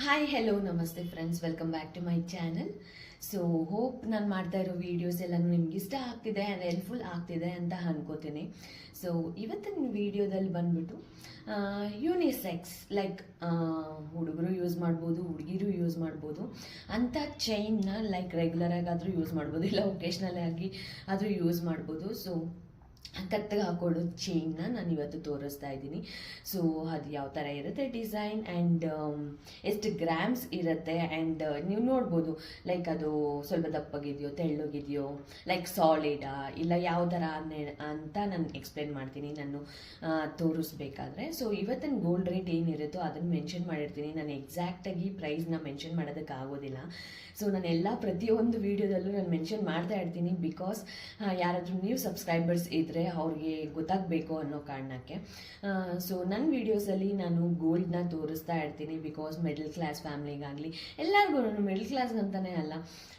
Hi hello ನಮಸ್ತೆ friends, welcome back to my channel. So hope ನಾನು ಮಾಡ್ತಾ ಇರೋ ವೀಡಿಯೋಸ್ ಎಲ್ಲನೂ ನಿಮ್ಗೆ ಇಷ್ಟ ಆಗ್ತಿದೆ ಆ್ಯಂಡ್ ಹೆಲ್ಪ್ಫುಲ್ ಆಗ್ತಿದೆ ಅಂತ ಅನ್ಕೋತೀನಿ. ಸೊ ಇವತ್ತಿನ ವೀಡಿಯೋದಲ್ಲಿ ಬಂದ್ಬಿಟ್ಟು ಯೂನಿಸೆಕ್ಸ್ ಲೈಕ್ ಹುಡುಗರು ಯೂಸ್ ಮಾಡ್ಬೋದು, ಹುಡುಗಿರು ಯೂಸ್ ಮಾಡ್ಬೋದು ಅಂಥ ಚೈನ್ನ ಲೈಕ್ ರೆಗ್ಯುಲರ್ ಆಗಾದರೂ ಯೂಸ್ ಮಾಡ್ಬೋದು, ಇಲ್ಲ ಒಕೇಶ್ನಲ್ ಆಗಿ ಆದರೂ ಯೂಸ್ ಮಾಡ್ಬೋದು. ಸೊ ಕತ್ತಿಗೆ ಹಾಕೊಳ್ಳೋ ಚೈನ್ನ ನಾನು ಇವತ್ತು ತೋರಿಸ್ತಾ ಇದ್ದೀನಿ. ಸೊ ಅದು ಯಾವ ಥರ ಇರುತ್ತೆ ಡಿಸೈನ್ ಆ್ಯಂಡ್ ಎಷ್ಟು ಗ್ರಾಮ್ಸ್ ಇರುತ್ತೆ ಆ್ಯಂಡ್ ನೀವು ನೋಡ್ಬೋದು ಲೈಕ್ ಅದು ಸ್ವಲ್ಪ ದಪ್ಪಗಿದೆಯೋ ತೆಳ್ಳಗಿದೆಯೋ ಲೈಕ್ ಸಾಲಿಡಾ ಇಲ್ಲ ಯಾವ ಥರ ಅಂತ ನಾನು ಎಕ್ಸ್ಪ್ಲೇನ್ ಮಾಡ್ತೀನಿ ನಾನು ತೋರಿಸ್ಬೇಕಾದ್ರೆ. ಸೊ ಇವತ್ತಿನ ಗೋಲ್ಡ್ ರೇಟ್ ಏನಿರುತ್ತೋ ಅದನ್ನು ಮೆನ್ಷನ್ ಮಾಡಿರ್ತೀನಿ. ನಾನು ಎಕ್ಸಾಕ್ಟಾಗಿ ಪ್ರೈಸ್ನ ಮೆನ್ಷನ್ ಮಾಡೋದಕ್ಕಾಗೋದಿಲ್ಲ. ಸೊ ನಾನೆಲ್ಲ ಪ್ರತಿಯೊಂದು ವೀಡಿಯೋದಲ್ಲೂ ನಾನು ಮೆನ್ಷನ್ ಮಾಡ್ತಾ ಇರ್ತೀನಿ, ಬಿಕಾಸ್ ಯಾರಾದರೂ ನೀವು ಸಬ್ಸ್ಕ್ರೈಬರ್ಸ್ ಇದ್ದರೆ ಅವ್ರಿಗೆ ಗೊತ್ತಾಗಬೇಕು ಅನ್ನೋ ಕಾರಣಕ್ಕೆ. ಸೊ ನನ್ನ ವೀಡಿಯೋಸಲ್ಲಿ ನಾನು ಗೋಲ್ಡ್ನ ತೋರಿಸ್ತಾ ಇರ್ತೀನಿ, ಬಿಕಾಸ್ ಮಿಡಲ್ ಕ್ಲಾಸ್ ಫ್ಯಾಮ್ಲಿಗಾಗಲಿ ಎಲ್ಲರಿಗೂ, ಮಿಡಲ್ ಕ್ಲಾಸ್ ಅಂತಲೇ ಅಲ್ಲ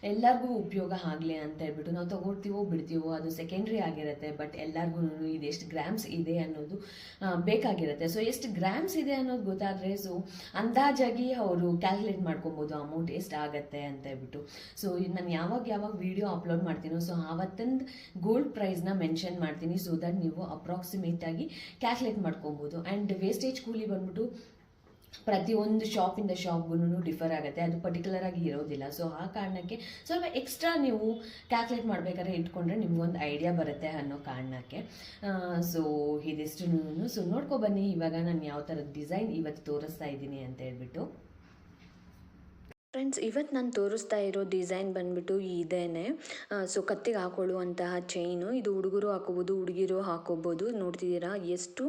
ಎಲ್ಲರಿಗೂ ಉಪಯೋಗ ಆಗಲಿ ಅಂತ ಹೇಳ್ಬಿಟ್ಟು ನಾವು ತೊಗೊಳ್ತೀವೋ ಬಿಡ್ತೀವೋ ಅದು ಸೆಕೆಂಡ್ರಿ ಆಗಿರುತ್ತೆ. ಬಟ್ ಎಲ್ಲರಿಗೂ ಇದು ಎಷ್ಟು ಗ್ರಾಮ್ಸ್ ಇದೆ ಅನ್ನೋದು ಬೇಕಾಗಿರುತ್ತೆ. ಸೊ ಎಷ್ಟು ಗ್ರಾಮ್ಸ್ ಇದೆ ಅನ್ನೋದು ಗೊತ್ತಾದರೆ ಸೊ ಅಂದಾಜಾಗಿ ಅವರು ಕ್ಯಾಲ್ಕುಲೇಟ್ ಮಾಡ್ಕೊಬೋದು ಅಮೌಂಟ್ ಎಷ್ಟು ಆಗುತ್ತೆ ಅಂತ ಹೇಳ್ಬಿಟ್ಟು. ಸೊ ನಾನು ಯಾವಾಗ ವಿಡಿಯೋ ಅಪ್ಲೋಡ್ ಮಾಡ್ತೀನೋ ಸೊ ಆವತ್ತಿಂದ ಗೋಲ್ಡ್ ಪ್ರೈಸ್ನ ಮೆನ್ಷನ್ ಮಾಡ್ತೀನಿ, ಸೊ ದಟ್ ನೀವು ಅಪ್ರಾಕ್ಸಿಮೇಟ್ ಆಗಿ ಕ್ಯಾಲ್ಕುಲೇಟ್ ಮಾಡ್ಕೊಬೋದು. ಆ್ಯಂಡ್ ವೇಸ್ಟೇಜ್ ಕೂಲಿ ಬಂದ್ಬಿಟ್ಟು ಪ್ರತಿಯೊಂದು ಶಾಪಿಂದ ಶಾಪ್ಗೂ ಡಿಫರ್ ಆಗುತ್ತೆ, ಅದು ಪರ್ಟಿಕ್ಯುಲರ್ ಆಗಿ ಇರೋದಿಲ್ಲ. ಸೊ ಆ ಕಾರಣಕ್ಕೆ ಸ್ವಲ್ಪ ಎಕ್ಸ್ಟ್ರಾ ನೀವು ಕ್ಯಾಲ್ಕುಲೇಟ್ ಮಾಡಬೇಕಾದ್ರೆ ಇಟ್ಕೊಂಡ್ರೆ ನಿಮ್ಗೊಂದು ಐಡಿಯಾ ಬರುತ್ತೆ ಅನ್ನೋ ಕಾರಣಕ್ಕೆ. ಸೊ ಇದಿಷ್ಟು ಸೊ ನೋಡ್ಕೊಬನ್ನಿ ಇವಾಗ ನಾನು ಯಾವ ಥರದ ಡಿಸೈನ್ ಇವತ್ತು ತೋರಿಸ್ತಾ ಇದ್ದೀನಿ ಅಂತ ಹೇಳ್ಬಿಟ್ಟು. ಫ್ರೆಂಡ್ಸ್, ಇವತ್ತು ನಾನು ತೋರಿಸ್ತಾ ಇರೋ ಡಿಸೈನ್ ಬಂದುಬಿಟ್ಟು ಇದೇನೆ. ಸೊ ಕತ್ತಿಗೆ ಹಾಕೊಳ್ಳುವಂತಹ ಚೈನು, ಇದು ಹುಡುಗರು ಹಾಕೋಬೋದು, ಹುಡುಗಿರು ನೋಡ್ತಿದ್ದೀರಾ ಎಷ್ಟು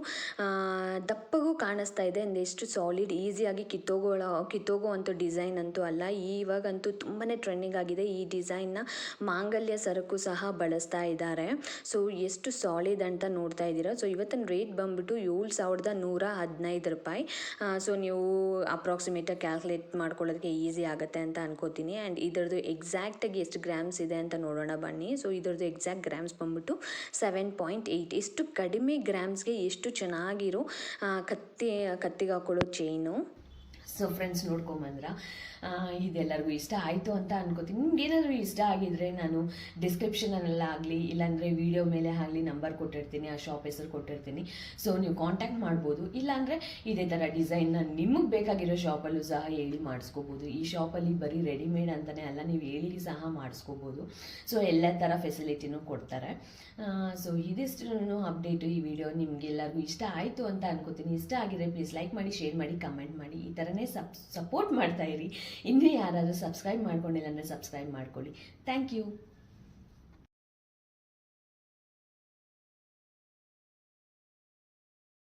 ದಪ್ಪಗೂ ಕಾಣಿಸ್ತಾ ಇದೆ, ಎಷ್ಟು ಸಾಲಿಡ್, ಈಸಿಯಾಗಿ ಕಿತ್ತೋಗುವಂಥ ಡಿಸೈನ್ ಅಂತೂ ಅಲ್ಲ. ಇವಾಗಂತೂ ತುಂಬಾ ಟ್ರೆಂಡಿಂಗ್ ಆಗಿದೆ ಈ ಡಿಸೈನ್ನ. ಮಾಂಗಲ್ಯ ಸರಕು ಸಹ ಬಳಸ್ತಾ ಇದ್ದಾರೆ. ಸೊ ಎಷ್ಟು ಸಾಲಿಡ್ ಅಂತ ನೋಡ್ತಾ ಇದ್ದೀರಾ. ಸೊ ಇವತ್ತಿನ ರೇಟ್ ಬಂದುಬಿಟ್ಟು 7,115 ರೂಪಾಯಿ. ಸೊ ನೀವು ಅಪ್ರಾಕ್ಸಿಮೇಟಾಗಿ ಕ್ಯಾಲ್ಕುಲೇಟ್ ಮಾಡ್ಕೊಳ್ಳೋದಕ್ಕೆ ಈಸಿ ಆಗುತ್ತೆ ಅಂತ ಅನ್ಕೋತೀನಿ. ಆ್ಯಂಡ್ ಇದರದ್ದು ಎಕ್ಸಾಕ್ಟಾಗಿ ಎಷ್ಟು ಗ್ರಾಮ್ಸ್ ಇದೆ ಅಂತ ನೋಡೋಣ ಬನ್ನಿ. ಸೊ ಇದರದ್ದು ಎಕ್ಸಾಕ್ಟ್ ಗ್ರಾಮ್ಸ್ ಬಂದ್ಬಿಟ್ಟು 7.8. ಎಷ್ಟು ಕಡಿಮೆ ಗ್ರಾಮ್ಸ್ಗೆ ಎಷ್ಟು ಚೆನ್ನಾಗಿರೋ ಕತ್ತಿಗೆ ಹಾಕೊಳ್ಳೋ ಚೈನು. ಸೊ ಫ್ರೆಂಡ್ಸ್ ನೋಡ್ಕೊಂಬಂದ್ರ ಇದೆಲ್ಲರಿಗೂ ಇಷ್ಟ ಆಯಿತು ಅಂತ ಅನ್ಕೋತೀನಿ. ನಿಮ್ಗೆ ಏನಾದರೂ ಇಷ್ಟ ಆಗಿದ್ರೆ ನಾನು ಡಿಸ್ಕ್ರಿಪ್ಷನಲ್ಲ ಆಗಲಿ ಇಲ್ಲಾಂದರೆ ವಿಡಿಯೋ ಮೇಲೆ ಆಗಲಿ ನಂಬರ್ ಕೊಟ್ಟಿರ್ತೀನಿ, ಆ ಶಾಪ್ ಹೆಸರು ಕೊಟ್ಟಿರ್ತೀನಿ. ಸೊ ನೀವು ಕಾಂಟ್ಯಾಕ್ಟ್ ಮಾಡ್ಬೋದು. ಇಲ್ಲಾಂದರೆ ಇದೇ ಥರ ಡಿಸೈನ್ನ ನಿಮಗೆ ಬೇಕಾಗಿರೋ ಶಾಪಲ್ಲೂ ಸಹ ಹೇಳಿ ಮಾಡಿಸ್ಕೋಬೋದು. ಈ ಶಾಪಲ್ಲಿ ಬರೀ ರೆಡಿಮೇಡ್ ಅಂತಲೇ ಅಲ್ಲ, ನೀವು ಹೇಳಿ ಸಹ ಮಾಡಿಸ್ಕೋಬೋದು. ಸೊ ಎಲ್ಲ ಥರ ಫೆಸಿಲಿಟಿನೂ ಕೊಡ್ತಾರೆ. ಸೊ ಇದಿಷ್ಟು ಅಪ್ಡೇಟು. ಈ ವಿಡಿಯೋ ನಿಮಗೆಲ್ಲರಿಗೂ ಇಷ್ಟ ಆಯಿತು ಅಂತ ಅನ್ಕೋತೀನಿ. ಇಷ್ಟ ಆಗಿದ್ರೆ ಪ್ಲೀಸ್ ಲೈಕ್ ಮಾಡಿ, ಶೇರ್ ಮಾಡಿ, ಕಮೆಂಟ್ ಮಾಡಿ. ಈ ಥರನೇ ಸಪೋರ್ಟ್ ಮಾಡ್ತಾ ಇರಿ. ಇನ್ನೂ ಯಾರಾದರೂ ಸಬ್ಸ್ಕ್ರೈಬ್ ಮಾಡ್ಕೊಂಡಿಲ್ಲ ಅಂದರೆ ಸಬ್ಸ್ಕ್ರೈಬ್ ಮಾಡ್ಕೊಳ್ಳಿ. Thank you.